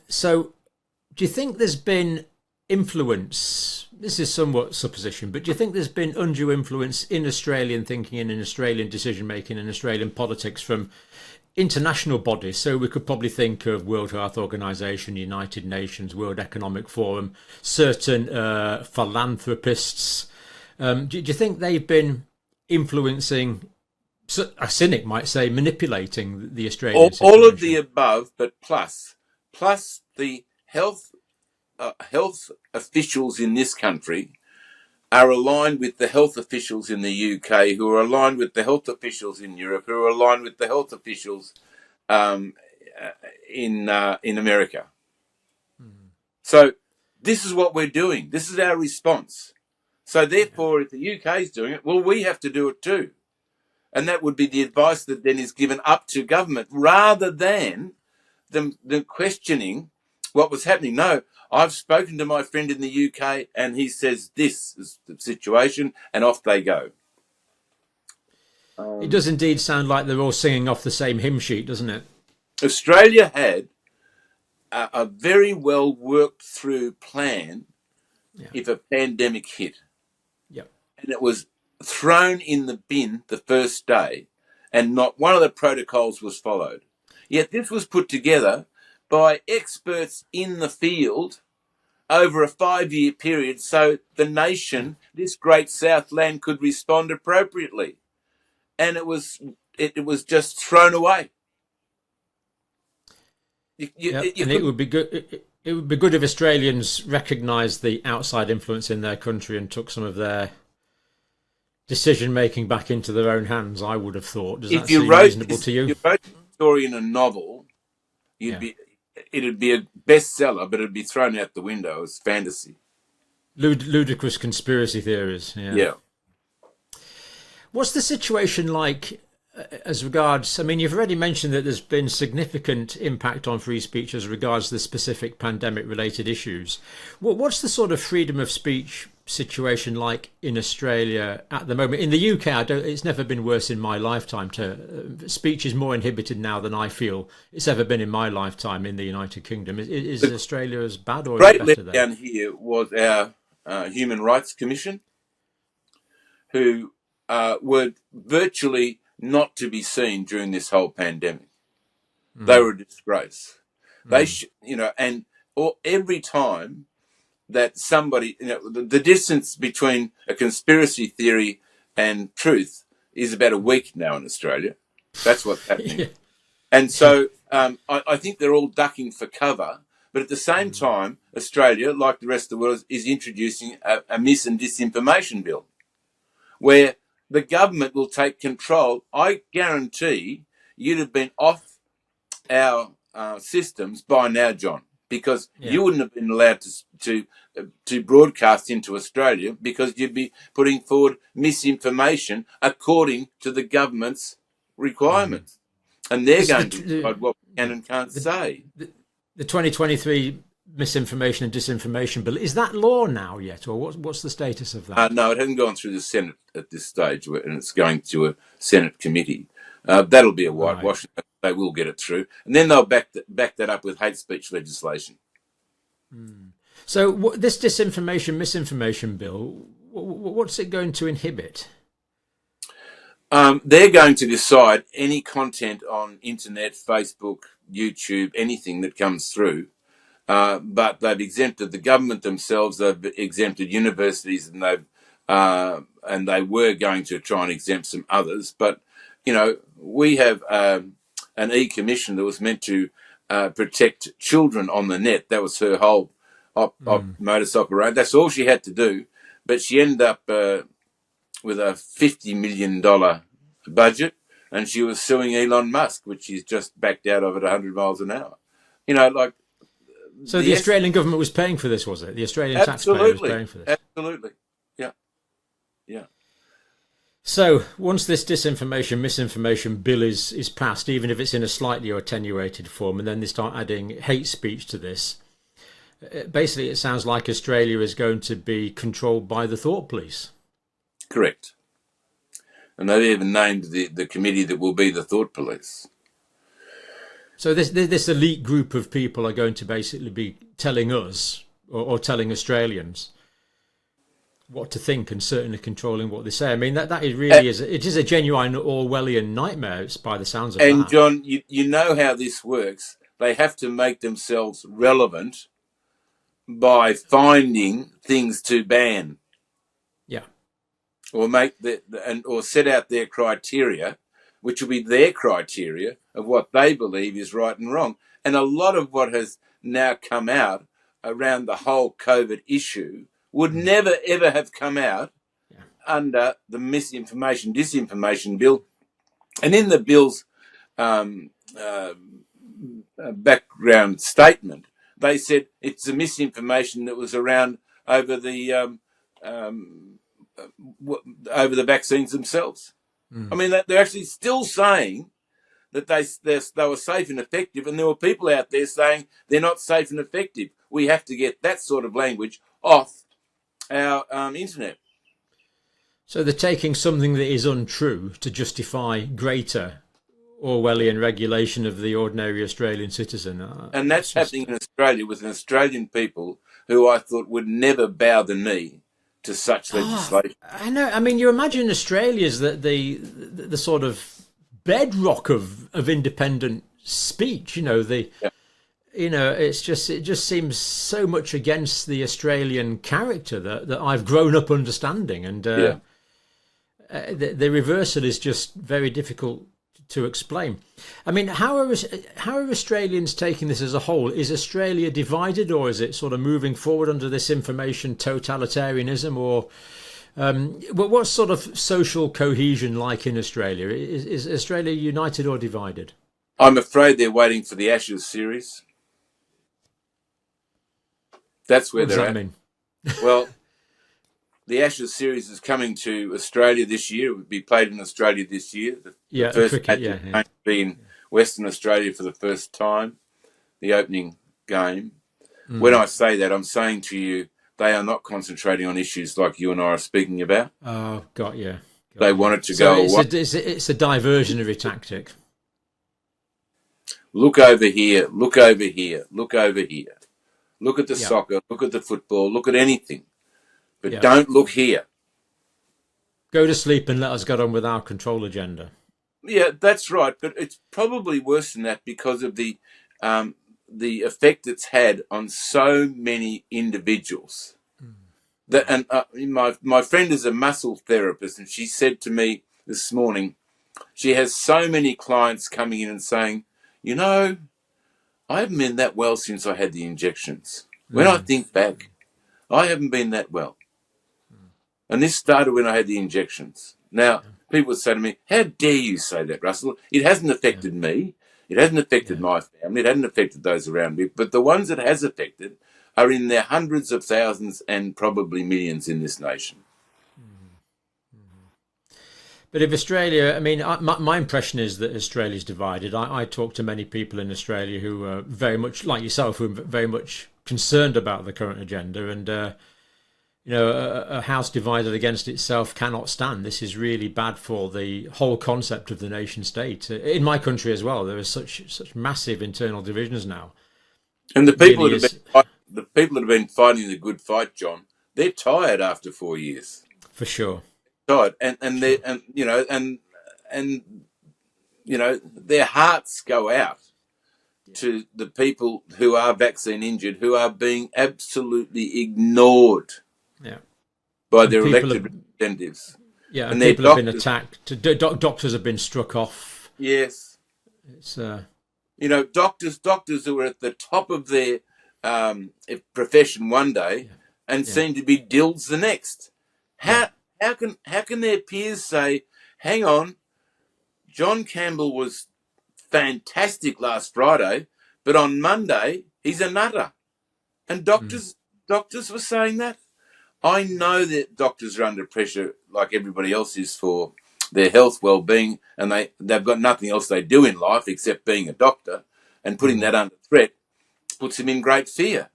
So do you think there's been influence? This is somewhat supposition, but do you think there's been undue influence in Australian thinking and in Australian decision making and Australian politics from international bodies? So we could probably think of World Health Organization, United Nations, World Economic Forum, certain philanthropists. Do you think they've been influencing, a cynic might say, manipulating the Australian situation? All of the above, but plus the health officials in this country are aligned with the health officials in the UK, who are aligned with the health officials in Europe, who are aligned with the health officials in America. Mm. So this is what we're doing. This is our response. So therefore, if the UK is doing it, well, we have to do it too. And that would be the advice that then is given up to government, rather than them questioning what was happening. No, I've spoken to my friend in the UK and he says this is the situation, and off they go. It does indeed sound like they're all singing off the same hymn sheet, doesn't it? Australia had a very well worked through plan if a pandemic hit. Yep. And it was thrown in the bin the first day, and not one of the protocols was followed. Yet this was put together by experts in the field over a 5-year period, so the nation, this great Southland, could respond appropriately. And it was just thrown away. It would be good. It would be good if Australians recognised the outside influence in their country and took some of their decision making back into their own hands. I would have thought. Does that seem reasonable to you? If you wrote a story in a novel, it'd be a bestseller, but it'd be thrown out the window as fantasy. Ludicrous conspiracy theories. Yeah. What's the situation like as regards, I mean, you've already mentioned that there's been significant impact on free speech as regards the specific pandemic related issues. What's the sort of freedom of speech situation like in Australia at the moment? In the UK, it's never been worse in my lifetime. Speech is more inhibited now than I feel it's ever been in my lifetime in the United Kingdom. Is Australia as bad, or is it better there? Great letdown here was our Human Rights Commission, who were virtually not to be seen during this whole pandemic. They were a disgrace. They, every time that somebody, the distance between a conspiracy theory and truth is about a week now in Australia. That's what's happening. And so I think they're all ducking for cover. But at the same time, Australia, like the rest of the world, is introducing a mis- and disinformation bill where the government will take control. I guarantee you'd have been off our systems by now, John, because you wouldn't have been allowed to broadcast into Australia, because you'd be putting forward misinformation according to the government's requirements. And they're going to decide what we can and can't say. The 2023 misinformation and disinformation bill, is that law now yet, or what's the status of that? No, it hasn't gone through the Senate at this stage, and it's going to a Senate committee. That'll be a whitewash. Right. They will get it through, and then they'll back that up with hate speech legislation. So this disinformation, misinformation bill, what's it going to inhibit? They're going to decide any content on internet, Facebook, YouTube, anything that comes through. But they've exempted the government themselves. They've exempted universities, and they were going to try and exempt some others. But we have an e-commission that was meant to protect children on the net. That was her whole modus operandi. That's all she had to do. But she ended up with a $50 million budget, and she was suing Elon Musk, which she's just backed out of at 100 miles an hour. So the Australian government was paying for this, was it? The Australian taxpayer was paying for this? Absolutely. Yeah. So once this disinformation, misinformation bill is passed, even if it's in a slightly attenuated form, and then they start adding hate speech to this, basically it sounds like Australia is going to be controlled by the thought police. Correct. And they've even named the committee that will be the thought police. So this elite group of people are going to basically be telling us or telling Australians what to think and certainly controlling what they say. I mean, that is really it is a genuine Orwellian nightmare. It's by the sounds of And that. John, you know how this works. They have to make themselves relevant by finding things to ban. Yeah. Or or set out their criteria, which will be their criteria of what they believe is right and wrong. And a lot of what has now come out around the whole COVID issue would never ever have come out under the misinformation, disinformation bill. And in the bill's background statement, they said it's the misinformation that was around over the vaccines themselves. I mean, they're actually still saying that they were safe and effective, and there were people out there saying they're not safe and effective. We have to get that sort of language off our internet. So they're taking something that is untrue to justify greater Orwellian regulation of the ordinary Australian citizen. And that's happening in Australia with an Australian people who I thought would never bow the knee to such legislation. I know. I mean, you imagine Australia's the sort of bedrock of independent speech. You know, it just seems so much against the Australian character that I've grown up understanding, and the reversal is just very difficult to explain. I mean, how are Australians taking this as a whole? Is Australia divided, or is it sort of moving forward under this information totalitarianism, or what's sort of social cohesion like in Australia? Is Australia united or divided? I'm afraid they're waiting for the Ashes series. That's where they're at. Mean? Well, the Ashes series is coming to Australia this year. It would be played in Australia this year. The first cricket, match is going to be in Western Australia for the first time, the opening game. When I say that, I'm saying to you, they are not concentrating on issues like you and I are speaking about. Oh, got you. They wanted to go. It's a diversionary tactic. Look over here, look over here, look over here. Look at the soccer, look at the football, look at anything. But don't look here. Go to sleep and let us get on with our control agenda. Yeah, that's right. But it's probably worse than that because of the effect it's had on so many individuals. My friend is a muscle therapist, and she said to me this morning, she has so many clients coming in and saying, you know, I haven't been that well since I had the injections. When I think back, I haven't been that well. And this started when I had the injections. Now, people would say to me, how dare you say that, Russell? It hasn't affected me. It hasn't affected my family. It hasn't affected those around me. But the ones it has affected are in their hundreds of thousands and probably millions in this nation. But if Australia, I mean, my impression is that Australia's divided. I talk to many people in Australia who are very much like yourself, who are very much concerned about the current agenda. And, a house divided against itself cannot stand. This is really bad for the whole concept of the nation state. In my country as well, there are such massive internal divisions now. And the people that have been fighting the good fight, John, they're tired after 4 years. For sure. Tired, and their hearts go out to the people who are vaccine injured, who are being absolutely ignored by their elected representatives. Yeah, and people have been attacked. Doctors have been struck off. Yes. It's doctors who are at the top of their profession one day and seem to be dills the next. How can their peers say, hang on, John Campbell was fantastic last Friday, but on Monday he's a nutter? And doctors were saying that. I know that doctors are under pressure like everybody else is for their health, well-being, and they've got nothing else they do in life except being a doctor, and putting that under threat puts them in great fear.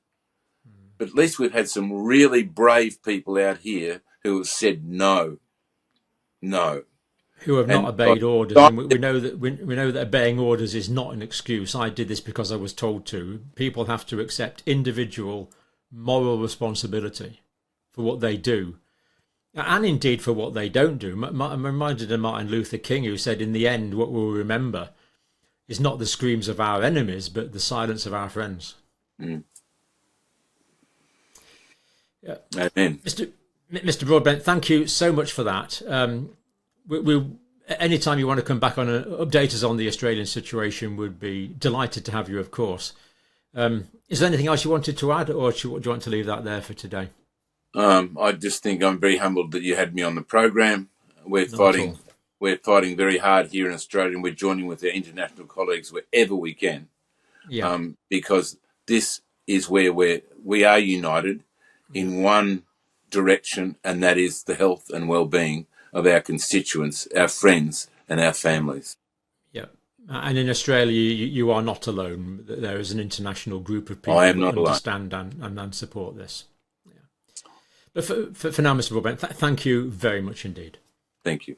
But at least we've had some really brave people out here who have said no. who have not obeyed orders, and we know that obeying orders is not an excuse. I did this because I was told to. People have to accept individual moral responsibility for what they do, and indeed for what they don't do. I'm reminded of Martin Luther King, who said, "In the end, what we'll remember is not the screams of our enemies, but the silence of our friends." Mm. Yeah. Amen. Mr. Broadbent, thank you so much for that. Anytime you want to come back on and update us on the Australian situation, would be delighted to have you, of course. Is there anything else you wanted to add, or do you want to leave that there for today? I just think I'm very humbled that you had me on the program. We're fighting very hard here in Australia, and we're joining with our international colleagues wherever we can. Yeah. Because this is where we are united in one direction, and that is the health and well-being of our constituents, our friends, and our families. Yeah. And in Australia, you are not alone. There is an international group of people I am not who understand and support this. Yeah. But for now, Mr. Broadbent, thank you very much indeed. Thank you.